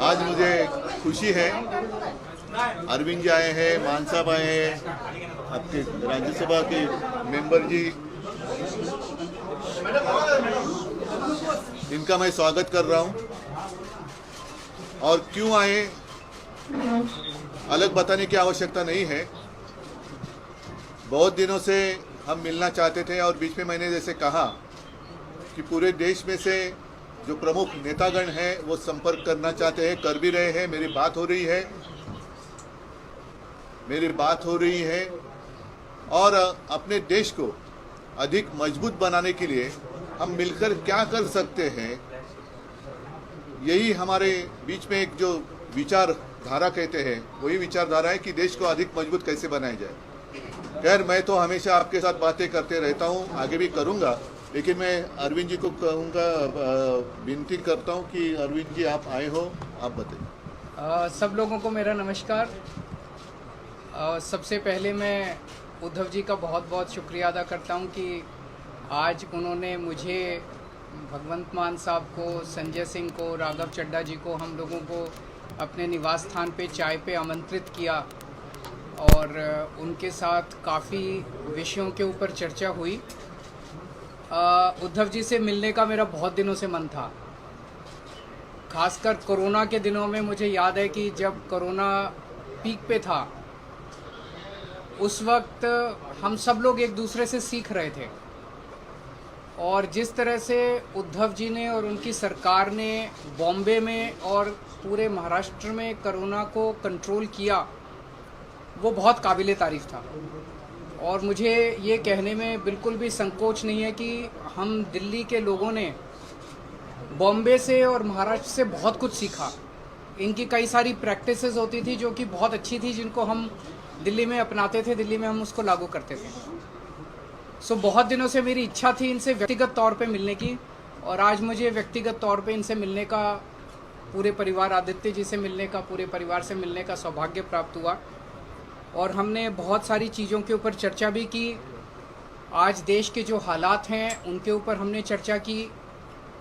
आज मुझे खुशी है, अरविंद जी आए हैं, मान साहब आए हैं, आपके राज्यसभा के मेंबर जी, इनका मैं स्वागत कर रहा हूं। और क्यों आए अलग बताने की आवश्यकता नहीं है। बहुत दिनों से हम मिलना चाहते थे और बीच में मैंने जैसे कहा कि पूरे देश में से जो प्रमुख नेतागण हैं वो संपर्क करना चाहते हैं, कर भी रहे हैं। मेरी बात हो रही है और अपने देश को अधिक मजबूत बनाने के लिए हम मिलकर क्या कर सकते हैं, यही हमारे बीच में एक जो विचारधारा कहते हैं वही विचारधारा है कि देश को अधिक मजबूत कैसे बनाया जाए। खैर, मैं तो हमेशा आपके साथ बातें करते रहता हूँ, आगे भी करूँगा, लेकिन मैं अरविंद जी को कहूँगा, विनती करता हूँ कि अरविंद जी आप आए हो, आप बताइए। सब लोगों को मेरा नमस्कार। सबसे पहले मैं उद्धव जी का बहुत बहुत शुक्रिया अदा करता हूँ कि आज उन्होंने मुझे, भगवंत मान साहब को, संजय सिंह को, राघव चड्ढा जी को, हम लोगों को अपने निवास स्थान पे चाय पे आमंत्रित किया और उनके साथ काफ़ी विषयों के ऊपर चर्चा हुई। उद्धव जी से मिलने का मेरा बहुत दिनों से मन था। खासकर कोरोना के दिनों में मुझे याद है कि जब कोरोना पीक पे था उस वक्त हम सब लोग एक दूसरे से सीख रहे थे और जिस तरह से उद्धव जी ने और उनकी सरकार ने बॉम्बे में और पूरे महाराष्ट्र में कोरोना को कंट्रोल किया, वो बहुत काबिले तारीफ़ था। और मुझे ये कहने में बिल्कुल भी संकोच नहीं है कि हम दिल्ली के लोगों ने बॉम्बे से और महाराष्ट्र से बहुत कुछ सीखा। इनकी कई सारी प्रैक्टिसेस होती थी जो कि बहुत अच्छी थी, जिनको हम दिल्ली में अपनाते थे, दिल्ली में हम उसको लागू करते थे। सो बहुत दिनों से मेरी इच्छा थी इनसे व्यक्तिगत तौर पे मिलने की और आज मुझे व्यक्तिगत तौर पे इनसे मिलने का, पूरे परिवार, आदित्य जी से मिलने का, पूरे परिवार से मिलने का सौभाग्य प्राप्त हुआ। और हमने बहुत सारी चीज़ों के ऊपर चर्चा भी की। आज देश के जो हालात हैं उनके ऊपर हमने चर्चा की।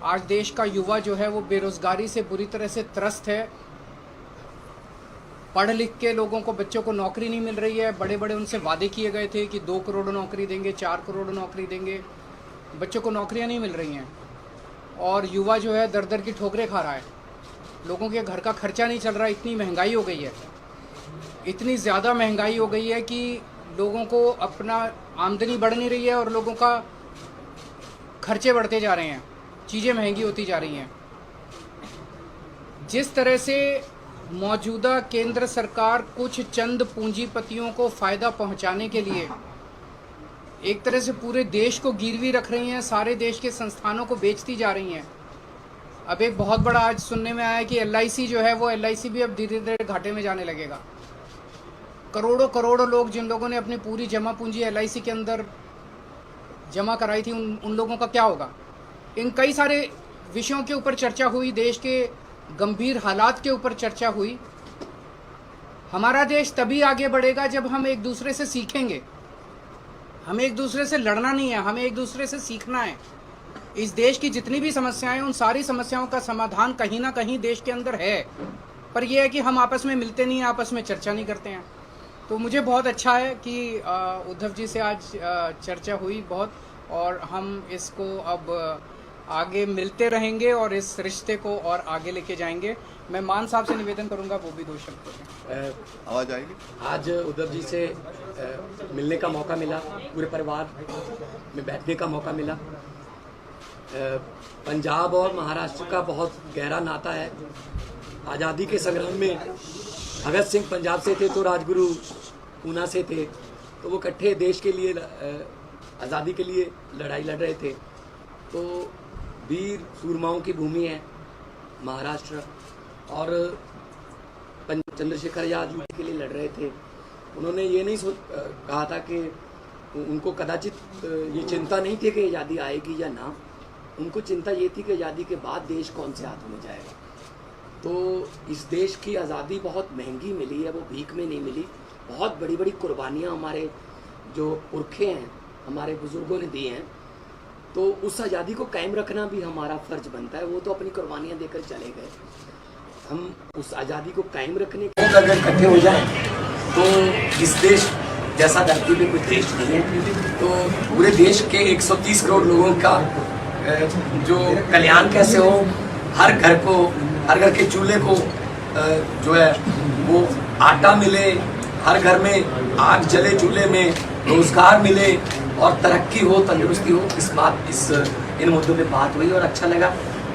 आज देश का युवा जो है वो बेरोज़गारी से बुरी तरह से त्रस्त है। पढ़ लिख के लोगों को, बच्चों को नौकरी नहीं मिल रही है। बड़े बड़े उनसे वादे किए गए थे कि 2 करोड़ नौकरी देंगे, 4 करोड़ नौकरी देंगे, बच्चों को नौकरियां नहीं मिल रही हैं। और युवा जो है दर दर की ठोकरें खा रहा है। लोगों के घर का खर्चा नहीं चल रहा, इतनी महंगाई हो गई है, इतनी ज़्यादा महंगाई हो गई है कि लोगों को अपना आमदनी बढ़ नहीं रही है और लोगों का खर्चे बढ़ते जा रहे हैं, चीज़ें महंगी होती जा रही हैं। जिस तरह से मौजूदा केंद्र सरकार कुछ चंद पूंजीपतियों को फ़ायदा पहुंचाने के लिए एक तरह से पूरे देश को गिरवी रख रही हैं, सारे देश के संस्थानों को बेचती जा रही हैं। अब एक बहुत बड़ा आज सुनने में आया है कि LIC जो है वो LIC भी अब धीरे धीरे घाटे में जाने लगेगा। करोड़ों करोड़ों लोग, जिन लोगों ने अपनी पूरी जमा पूंजी LIC के अंदर जमा कराई थी, उन लोगों का क्या होगा। इन कई सारे विषयों के ऊपर चर्चा हुई, देश के गंभीर हालात के ऊपर चर्चा हुई। हमारा देश तभी आगे बढ़ेगा जब हम एक दूसरे से सीखेंगे। हमें एक दूसरे से लड़ना नहीं है, हमें एक दूसरे से सीखना है। इस देश की जितनी भी समस्याएं, उन सारी समस्याओं का समाधान कहीं ना कहीं देश के अंदर है, पर यह है कि हम आपस में मिलते नहीं हैं, आपस में चर्चा नहीं करते हैं। तो मुझे बहुत अच्छा है कि उद्धव जी से आज चर्चा हुई बहुत, और हम इसको अब आगे मिलते रहेंगे और इस रिश्ते को और आगे लेके जाएंगे। मैं मान साहब से निवेदन करूंगा, वो भी 2 शब्द बोलें। आवाज़ आएगी। आज उद्धव जी से मिलने का मौका मिला, पूरे परिवार में बैठने का मौका मिला। पंजाब और महाराष्ट्र का बहुत गहरा नाता है। आज़ादी के संग्राम में भगत सिंह पंजाब से थे तो राजगुरु पूना से थे, तो वो इकट्ठे देश के लिए, आज़ादी के लिए लड़ाई लड़ रहे थे। तो वीर सूरमाओं की भूमि है महाराष्ट्र, और चंद्रशेखर आज़ाद के लिए लड़ रहे थे। उन्होंने ये नहीं कहा था कि उनको कदाचित ये चिंता नहीं थी कि आज़ादी आएगी या ना, उनको चिंता ये थी कि आज़ादी के बाद देश कौन से हाथों में जाएगा। तो इस देश की आज़ादी बहुत महंगी मिली है, वो भीख में नहीं मिली। बहुत बड़ी बड़ी कुर्बानियाँ हमारे जो पुरखे हैं, हमारे बुज़ुर्गों ने दी हैं। तो उस आज़ादी को कायम रखना भी हमारा फ़र्ज बनता है। वो तो अपनी कुर्बानियाँ देकर चले गए। हम उस आज़ादी को कायम रखने के लिए अगर इकट्ठे हो जाएं तो इस देश जैसा धरती पे कोई देश नहीं है। तो पूरे देश के 130 करोड़ लोगों का जो कल्याण कैसे हो, हर घर के चूल्हे को जो है वो आटा मिले, हर घर में आग जले चूल्हे में, रोजगार मिले और तरक्की हो, तंदुरुस्ती हो, इन मुद्दों पे बात हुई और अच्छा लगा।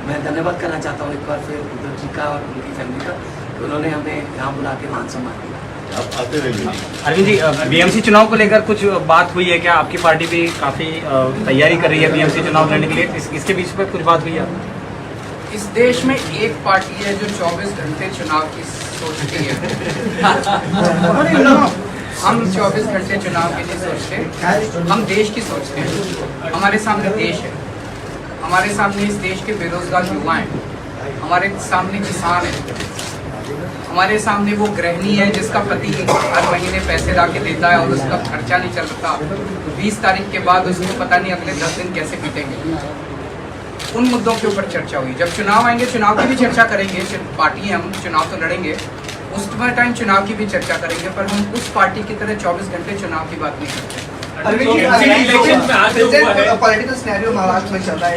मैं धन्यवाद करना चाहता हूँ एक बार फिर उद्धव जी का और उनकी फैमिली का, तो उन्होंने हमें यहाँ बुला के मान सम्मान दिया। आप आते रहिए। अरविंद जी, बीएमसी चुनाव को लेकर कुछ बात हुई है क्या? आपकी पार्टी भी काफी तैयारी कर रही है बीएमसी चुनाव लड़ने के लिए, इसके बीच में कुछ बात हुई है? इस देश में एक पार्टी है जो 24 घंटे चुनाव की सोचती है। हम 24 घंटे चुनाव के लिए सोचते, हम देश की सोचते हैं। हमारे सामने देश है, हमारे सामने इस देश के बेरोजगार युवा हैं, हमारे सामने किसान है, हमारे सामने वो गृहिणी है जिसका पति हर महीने पैसे ला के देता है और उसका खर्चा नहीं चलता। 20 तारीख के बाद उसको पता नहीं अगले 10 दिन कैसे बीतेंगे। उन मुद्दों के ऊपर चर्चा हुई। जब चुनाव आएंगे चुनाव की भी चर्चा करेंगे, पार्टी हम चुनाव तो लड़ेंगे, उस टाइम चुनाव की भी चर्चा करेंगे, पर हम उस पार्टी की तरह 24 घंटे चुनाव की बात नहीं करते। पॉलिटिकल सिनेरियो महाराष्ट्र में चल रहा है,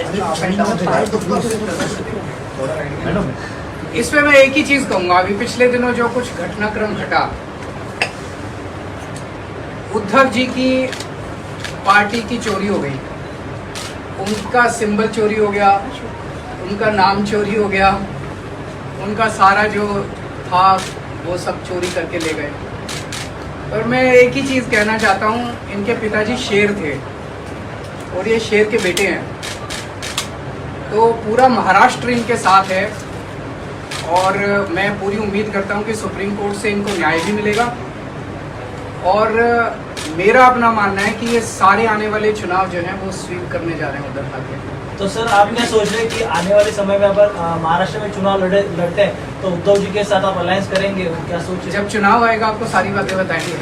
इसमें मैं एक ही चीज कहूंगा, अभी पिछले दिनों जो कुछ घटनाक्रम घटा, उद्धव जी की पार्टी की चोरी हो गई, उनका सिंबल चोरी हो गया, उनका नाम चोरी हो गया, उनका सारा जो था वो सब चोरी करके ले गए। और मैं एक ही चीज़ कहना चाहता हूँ, इनके पिताजी शेर थे और ये शेर के बेटे हैं, तो पूरा महाराष्ट्र इनके साथ है और मैं पूरी उम्मीद करता हूँ कि सुप्रीम कोर्ट से इनको न्याय भी मिलेगा। और मेरा अपना मानना है कि ये सारे आने वाले चुनाव जो हैं वो स्वीप करने जा रहे हैं उद्धव ठाकरे। तो सर आप क्या सोच रहे हैं कि आने वाले समय में अगर महाराष्ट्र में चुनाव लड़ते हैं तो उद्धव जी के साथ आप अलायंस करेंगे, वो क्या सोच रहे हैं? जब चुनाव आएगा आपको सारी बातें बताएंगे।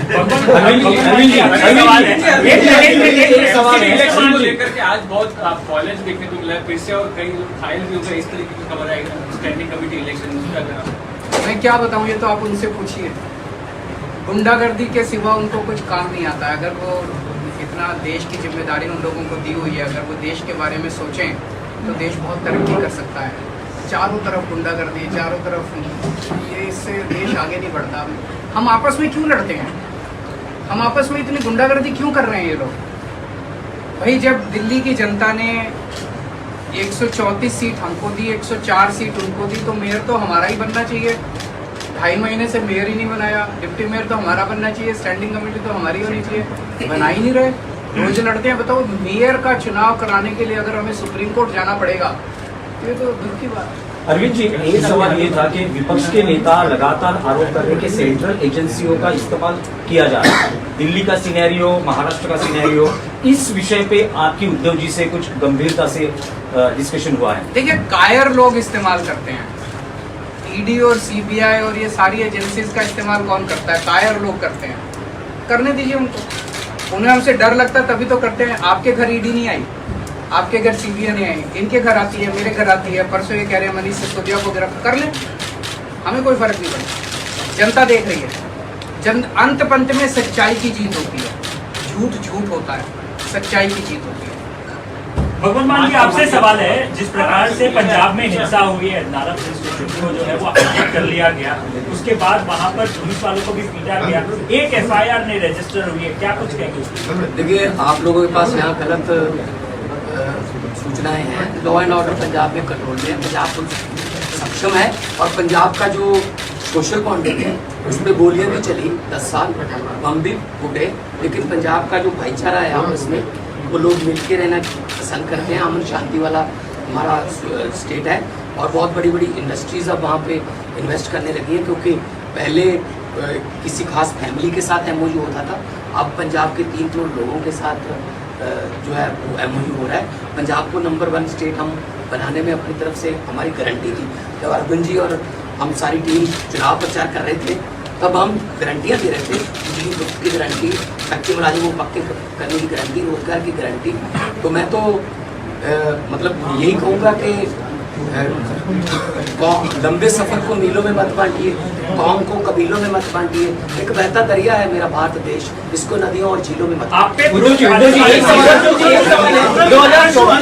इलेक्शन को लेकर के आज बहुत कॉलेज देखने को मिला फिर से और कई फाइल भी होकर इस तरीके की खबर आई स्टैंडिंग कमेटी इलेक्शन। मैं क्या बताऊं, ये तो आप उनसे पूछिए। गुंडागर्दी के सिवा उनको कुछ काम नहीं आता। अगर वो इतना देश की जिम्मेदारी उन लोगों को दी हुई है, अगर वो देश के बारे में सोचें तो देश बहुत तरक्की कर सकता है। चारों तरफ गुंडागर्दी, चारों तरफ ये, इससे देश आगे नहीं बढ़ता। हम आपस में क्यों लड़ते हैं? हम आपस में इतनी गुंडागर्दी क्यों कर रहे हैं ये लोग? भाई जब दिल्ली की जनता ने 134 सीट हमको दी, 104 सीट उनको दी, तो मेयर तो हमारा ही बनना चाहिए। 2.5 महीने से मेयर ही नहीं बनाया, डिप्टी मेयर तो हमारा बनना चाहिए, स्टैंडिंग कमेटी तो हमारी होनी चाहिए, बना ही नहीं रहे। रोज लड़ते हैं। बताओ, मेयर का चुनाव कराने के लिए अगर हमें सुप्रीम कोर्ट जाना पड़ेगा तो ये तो दुख की बात है। अरविंद जी, एक सवाल ये था कि विपक्ष के नेता लगातार आरोप कर रहे हैं कि सेंट्रल एजेंसियों का इस्तेमाल किया जा रहा है। दिल्ली का सिनेरियो, महाराष्ट्र का सिनेरियो, इस विषय पे आपकी उद्धव जी से कुछ गंभीरता से डिस्कशन हुआ है? देखिए, कायर लोग इस्तेमाल करते हैं। ईडी और सीबीआई और ये सारी एजेंसीज का इस्तेमाल कौन करता है? कायर लोग करते हैं। करने दीजिए उनको। उन्हें हमसे डर लगता है तभी तो करते हैं। आपके घर ईडी नहीं आई, आपके घर सीबीआई नहीं आई, इनके घर आती है, मेरे घर आती है। परसों ये कह रहे हैं मनीष सिसोदिया को गिरफ्तार कर लें, हमें कोई फर्क नहीं पड़ता। जनता देख रही है। अंत पंत में सच्चाई की जीत होती है, झूठ झूठ होता है, सच्चाई की जीत होती है। भगवान मान जी, आपसे सवाल है, जिस प्रकार से पंजाब में हिंसा हुई है, नारा को जो है वो अपडेट कर लिया गया, उसके बाद वहाँ पर पुलिस वालों को भी पीटा गया, एक एफआईआर नहीं रजिस्टर हुई है, क्या कुछ कहेंगे? देखिए, आप लोगों के पास यहाँ गलत सूचनाएं हैं। लॉ एंड ऑर्डर पंजाब में कंट्रोल में, पंजाब पुलिस सक्षम है और पंजाब का जो सोशल कॉन्टेक्ट है उसमें गोलियां भी चली 10 साल, बम भी फूटे, लेकिन पंजाब का जो भाईचारा है आपस में, वो लोग मिलके रहना पसंद करते हैं। अमन शांति वाला हमारा स्टेट है और बहुत बड़ी बड़ी इंडस्ट्रीज अब वहाँ पे इन्वेस्ट करने लगी हैं, क्योंकि पहले किसी खास फैमिली के साथ एमओयू होता था, अब पंजाब के 3 करोड़ लोगों के साथ जो है वो एमओयू हो रहा है। पंजाब को नंबर 1 स्टेट हम बनाने में अपनी तरफ से हमारी गारंटी थी। जब अरविंद जी और हम सारी टीम चुनाव प्रचार कर रहे थे तब हम गारंटियाँ दे रहे थे, की गारंटी, कच्चे मुलाजिमों को पक्के करने की गारंटी, रोजगार की गारंटी। तो मैं तो मतलब यही कहूँगा कि लंबे सफर को मीलों में मत बांटिए, कौम को कबीलों में मत बांटिए। एक बहता दरिया है मेरा भारत देश, इसको नदियों और झीलों में मत आप पे गुरुजी, एक सवाल